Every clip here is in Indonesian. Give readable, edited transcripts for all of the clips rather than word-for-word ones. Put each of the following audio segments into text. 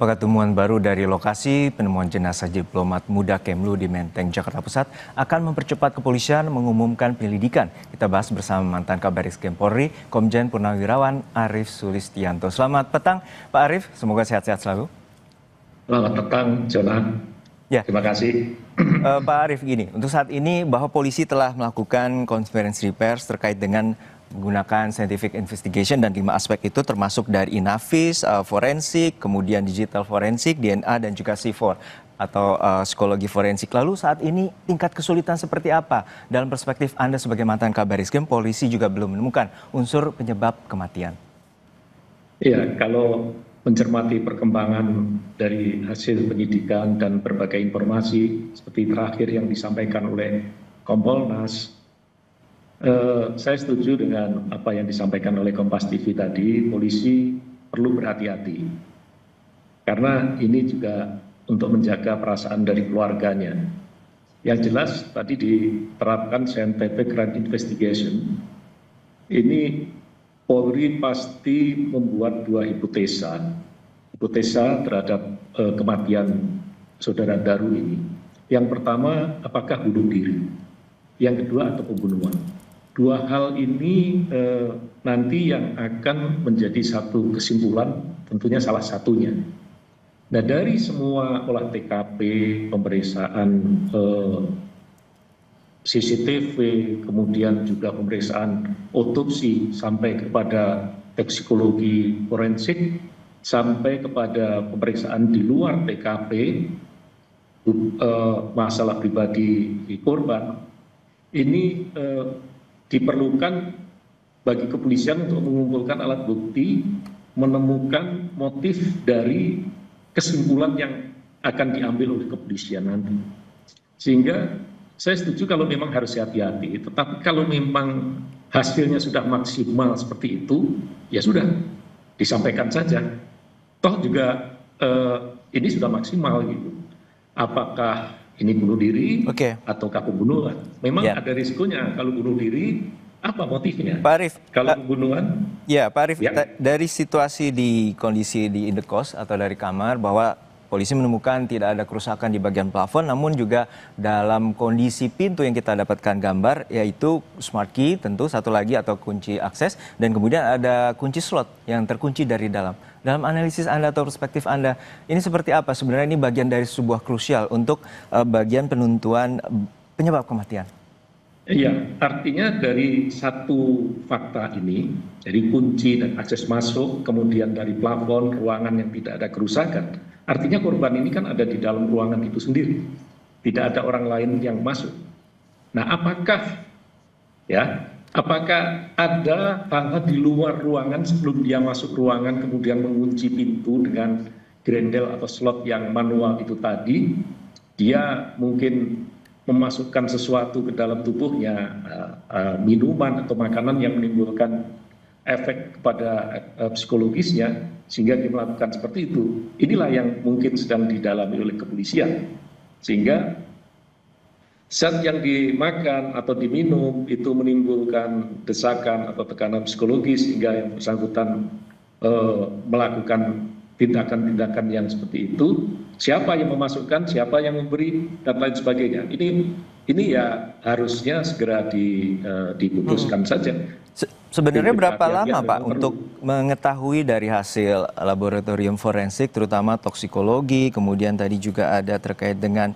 Apakah temuan baru dari lokasi penemuan jenazah diplomat muda Kemlu di Menteng, Jakarta Pusat akan mempercepat kepolisian mengumumkan penyelidikan? Kita bahas bersama mantan Kabariskem Polri, Komjen Purnawirawan Arief Sulistianto. Selamat petang, Pak Arief. Semoga sehat-sehat selalu. Selamat petang, Jonan. Ya. Terima kasih. Pak Arief, gini, untuk saat ini bahwa polisi telah melakukan konferensi pers terkait dengan menggunakan scientific investigation dan 5 aspek itu termasuk dari Inavis, forensik, kemudian digital forensik, DNA dan juga C4 atau psikologi forensik. Lalu saat ini tingkat kesulitan seperti apa? Dalam perspektif Anda sebagai mantan Kabariskem, polisi juga belum menemukan unsur penyebab kematian. Iya, kalau mencermati perkembangan dari hasil penyidikan dan berbagai informasi seperti terakhir yang disampaikan oleh Kompolnas, saya setuju dengan apa yang disampaikan oleh Kompas TV tadi. Polisi perlu berhati-hati karena ini juga untuk menjaga perasaan dari keluarganya. Yang jelas tadi diterapkan scientific crime investigation. Ini Polri pasti membuat 2 hipotesa terhadap kematian saudara Daru ini. Yang pertama, apakah bunuh diri? Yang kedua, atau pembunuhan? 2 hal ini nanti yang akan menjadi satu kesimpulan, tentunya salah satunya. Nah, dari semua olah TKP, pemeriksaan CCTV, kemudian juga pemeriksaan otopsi sampai kepada toksikologi forensik, sampai kepada pemeriksaan di luar TKP, masalah pribadi korban, ini diperlukan bagi kepolisian untuk mengumpulkan alat bukti, menemukan motif dari kesimpulan yang akan diambil oleh kepolisian nanti. Sehingga saya setuju kalau memang harus hati-hati, tetapi kalau memang hasilnya sudah maksimal seperti itu, ya sudah, disampaikan saja. Toh juga ini sudah maksimal gitu. Apakah ini bunuh diri ataukah pembunuhan? Memang ada risikonya kalau bunuh diri, apa motifnya? Pak Arief, kalau pembunuhan? Ya, Pak Arief, dari situasi di kondisi di indekos atau dari kamar bahwa polisi menemukan tidak ada kerusakan di bagian plafon, namun juga dalam kondisi pintu yang kita dapatkan gambar, yaitu smart key tentu satu lagi atau kunci akses, dan kemudian ada kunci slot yang terkunci dari dalam. Dalam analisis Anda atau perspektif Anda, ini seperti apa? Sebenarnya ini bagian dari sebuah krusial untuk bagian penentuan penyebab kematian. Iya, artinya dari satu fakta ini, dari kunci dan akses masuk, kemudian dari plafon, ruangan yang tidak ada kerusakan, artinya korban ini kan ada di dalam ruangan itu sendiri. Tidak ada orang lain yang masuk. Nah, apakah ada hal-hal di luar ruangan sebelum dia masuk ruangan, kemudian mengunci pintu dengan grendel atau slot yang manual itu tadi, dia mungkin memasukkan sesuatu ke dalam tubuhnya, minuman atau makanan yang menimbulkan efek kepada psikologisnya, sehingga dia melakukan seperti itu. Inilah yang mungkin sedang didalami oleh kepolisian. Sehingga zat yang dimakan atau diminum itu menimbulkan desakan atau tekanan psikologis, sehingga yang bersangkutan melakukan tindakan-tindakan yang seperti itu. Siapa yang memasukkan, siapa yang memberi, dan lain sebagainya. Ini ya harusnya segera diputuskan saja. Sebenarnya berapa lama Pak untuk mengetahui dari hasil laboratorium forensik, terutama toksikologi, kemudian tadi juga ada terkait dengan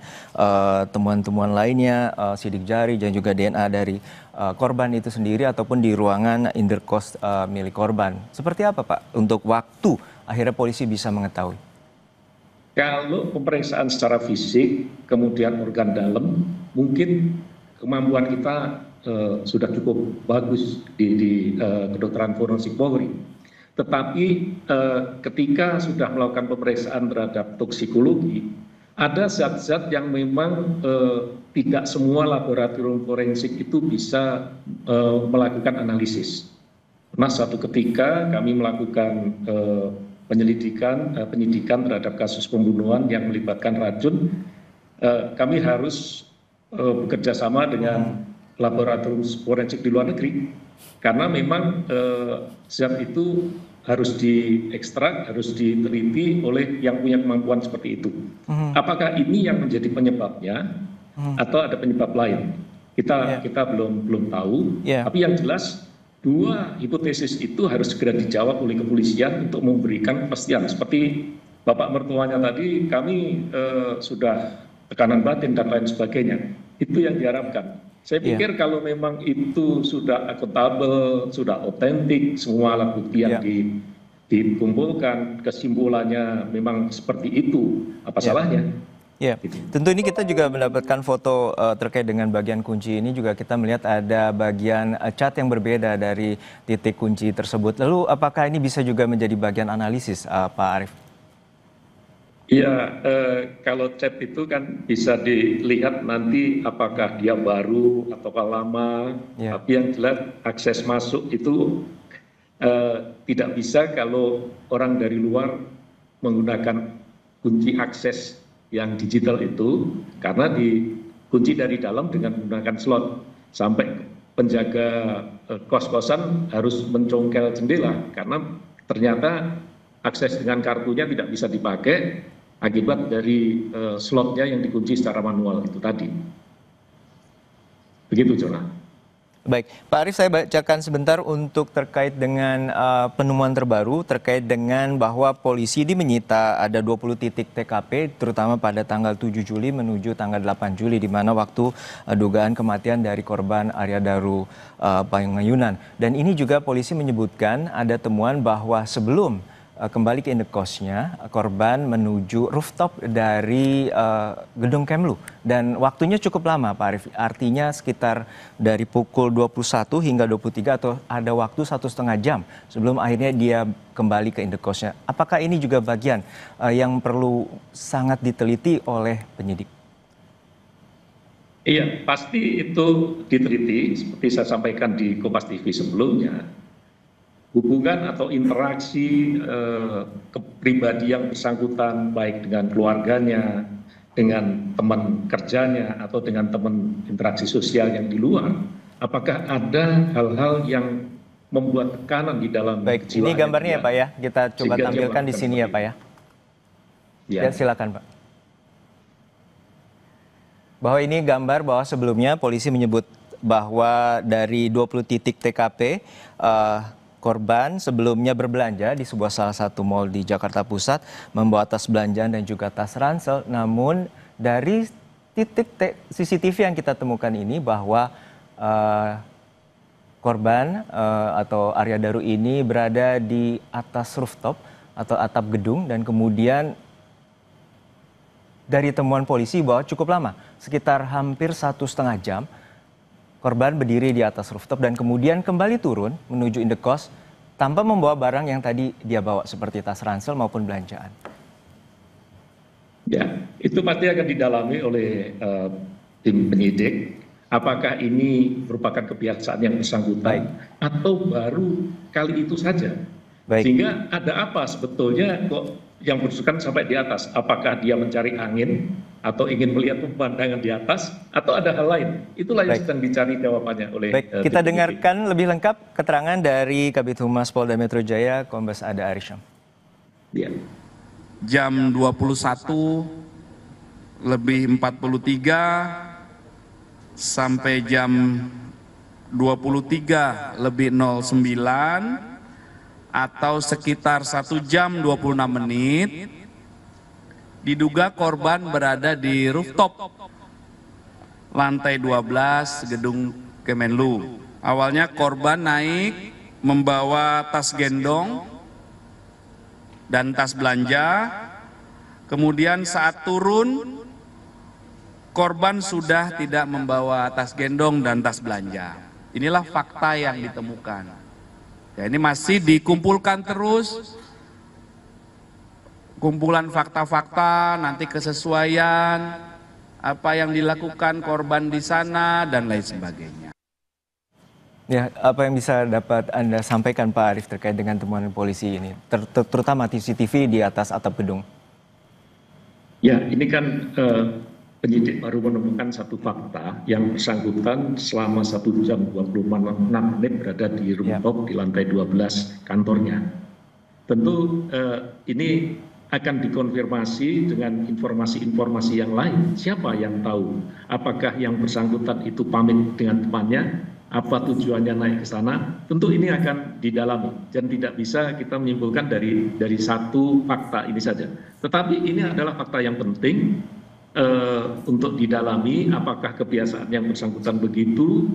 temuan-temuan lainnya, sidik jari dan juga DNA dari korban itu sendiri ataupun di ruangan indekos milik korban. Seperti apa Pak untuk waktu akhirnya polisi bisa mengetahui? Kalau pemeriksaan secara fisik, kemudian organ dalam, mungkin kemampuan kita sudah cukup bagus di kedokteran forensik Polri. Tetapi ketika sudah melakukan pemeriksaan terhadap toksikologi, ada zat-zat yang memang tidak semua laboratorium forensik itu bisa melakukan analisis. Nah, suatu ketika kami melakukan penyidikan terhadap kasus pembunuhan yang melibatkan racun, kami harus bekerja sama dengan laboratorium forensik di luar negeri, karena memang zat itu harus diekstrak, harus diteliti oleh yang punya kemampuan seperti itu. Apakah ini yang menjadi penyebabnya atau ada penyebab lain? Kita belum tahu. Tapi yang jelas dua hipotesis itu harus segera dijawab oleh kepolisian untuk memberikan kepastian. Seperti Bapak mertuanya tadi, kami sudah tekanan batin dan lain sebagainya. Itu yang diharapkan. Saya pikir kalau memang itu sudah akuntabel, sudah otentik, semua alat bukti yang dikumpulkan, kesimpulannya memang seperti itu, apa salahnya? Ya, tentu ini kita juga mendapatkan foto terkait dengan bagian kunci ini juga kita melihat ada bagian cat yang berbeda dari titik kunci tersebut. Lalu apakah ini bisa juga menjadi bagian analisis, Pak Arief? Iya, kalau cat itu kan bisa dilihat nanti apakah dia baru atau lama. Tapi yang jelas akses masuk itu tidak bisa kalau orang dari luar menggunakan kunci akses yang digital itu, karena dikunci dari dalam dengan menggunakan slot. Sampai penjaga kos-kosan harus mencongkel jendela karena ternyata akses dengan kartunya tidak bisa dipakai akibat dari slotnya yang dikunci secara manual itu tadi. Begitu, Jona. Baik, Pak Arief, saya bacakan sebentar untuk terkait dengan penemuan terbaru terkait dengan bahwa polisi menyita ada 20 titik TKP terutama pada tanggal 7 Juli menuju tanggal 8 Juli di mana waktu dugaan kematian dari korban Arya Daru Pangayunan. Dan ini juga polisi menyebutkan ada temuan bahwa sebelum kembali ke indekosnya, korban menuju rooftop dari gedung Kemlu. Dan waktunya cukup lama, Pak Arief. Artinya sekitar dari pukul 21 hingga 23 atau ada waktu 1,5 jam sebelum akhirnya dia kembali ke indekosnya. Apakah ini juga bagian yang perlu sangat diteliti oleh penyidik? Iya, pasti itu diteliti. Seperti saya sampaikan di Kompas TV sebelumnya. Hubungan atau interaksi kepribadi yang bersangkutan baik dengan keluarganya, dengan teman kerjanya atau dengan teman interaksi sosial yang di luar, apakah ada hal-hal yang membuat tekanan di dalam Baik, ini gambarnya ya Pak ya, kita coba tampilkan di sini ya Pak ya. Ya, silakan Pak. Bahwa ini gambar bahwa sebelumnya polisi menyebut bahwa dari 20 titik TKP korban sebelumnya berbelanja di sebuah salah satu mal di Jakarta Pusat, membawa tas belanjaan dan juga tas ransel. Namun dari titik CCTV yang kita temukan ini bahwa korban atau Arya Daru ini berada di atas rooftop atau atap gedung, dan kemudian dari temuan polisi bahwa cukup lama, sekitar hampir 1,5 jam, korban berdiri di atas rooftop dan kemudian kembali turun menuju indekos tanpa membawa barang yang tadi dia bawa seperti tas ransel maupun belanjaan. Ya, itu pasti akan didalami oleh tim penyidik. Apakah ini merupakan kebiasaan yang bersangkutan atau baru kali itu saja? Sehingga ada apa sebetulnya kok yang berusukan sampai di atas? Apakah dia mencari angin atau ingin melihat pemandangan di atas atau ada hal lain? Itulah yang sedang dicari jawabannya oleh kita dengarkan lebih lengkap keterangan dari Kabid Humas Polda Metro Jaya, Kombes Ada Arisham. Ya. Jam 21:43 sampai jam 23:09 atau sekitar 1 jam 26 menit, diduga korban berada di rooftop lantai 12 gedung Kemenlu. Awalnya korban naik membawa tas gendong dan tas belanja, kemudian saat turun korban sudah tidak membawa tas gendong dan tas belanja. Inilah fakta yang ditemukan. Ya, ini masih dikumpulkan terus, kumpulan fakta-fakta, nanti kesesuaian, apa yang dilakukan korban di sana, dan lain sebagainya. Ya, apa yang bisa dapat Anda sampaikan Pak Arief terkait dengan temuan polisi ini, terutama CCTV di atas atap gedung? Ya, ini kan penyidik baru menemukan satu fakta yang bersangkutan selama 1 jam 26 menit berada di rooftop di lantai 12 kantornya. tentu ini akan dikonfirmasi dengan informasi-informasi yang lain. Siapa yang tahu? Apakah yang bersangkutan itu pamit dengan temannya? Apa tujuannya naik ke sana? Tentu ini akan didalami dan tidak bisa kita menyimpulkan dari satu fakta ini saja. Tetapi ini adalah fakta yang penting untuk didalami. Apakah kebiasaan yang bersangkutan begitu?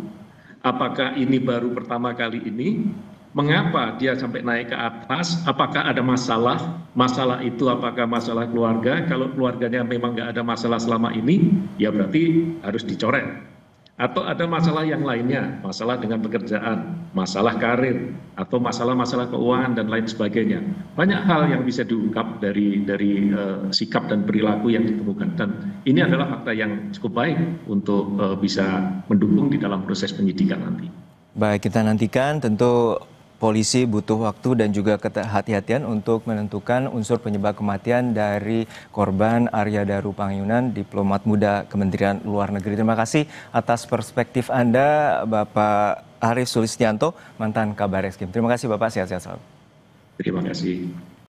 Apakah ini baru pertama kali ini? Mengapa dia sampai naik ke atas? Apakah ada masalah? Masalah itu apakah masalah keluarga? Kalau keluarganya memang nggak ada masalah selama ini, ya berarti harus dicoret. Atau ada masalah yang lainnya, masalah dengan pekerjaan, masalah karir, atau masalah-masalah keuangan dan lain sebagainya. Banyak hal yang bisa diungkap dari sikap dan perilaku yang ditemukan. Dan ini adalah fakta yang cukup baik untuk bisa mendukung di dalam proses penyidikan nanti. Baik, kita nantikan tentu polisi butuh waktu dan juga kehati-hatian untuk menentukan unsur penyebab kematian dari korban Arya Daru Pangyunan, diplomat muda Kementerian Luar Negeri. Terima kasih atas perspektif Anda, Bapak Arief Sulistianto, mantan Kabar Eskrim. Terima kasih Bapak, sehat-sehat selalu. Terima kasih.